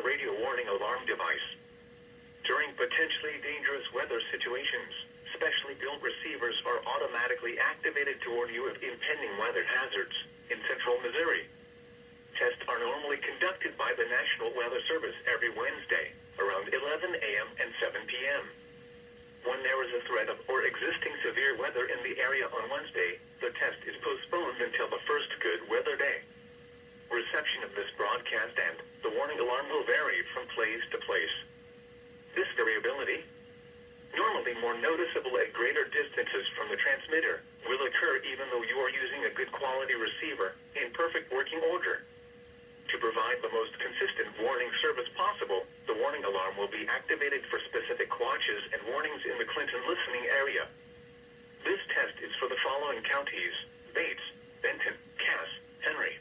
radio warning alarm device. During potentially dangerous weather situations, specially built receivers are automatically activated to warn you of impending weather hazards in central Missouri. Tests are normally conducted by the National Weather Service every Wednesday, around 11 a.m. and 7 p.m. When there is a threat of or existing severe weather in the area on Wednesday, the test is postponed until the first good weather day. Reception of this broadcast and the warning alarm will vary from place to place. This variability, normally more noticeable at greater distances from the transmitter, will occur even though you are using a good quality receiver in perfect working order. To provide the most consistent warning service possible, the warning alarm will be activated for specific watches and warnings in the Clinton listening area. This test is for the following counties: Bates, Benton, Cass, Henry,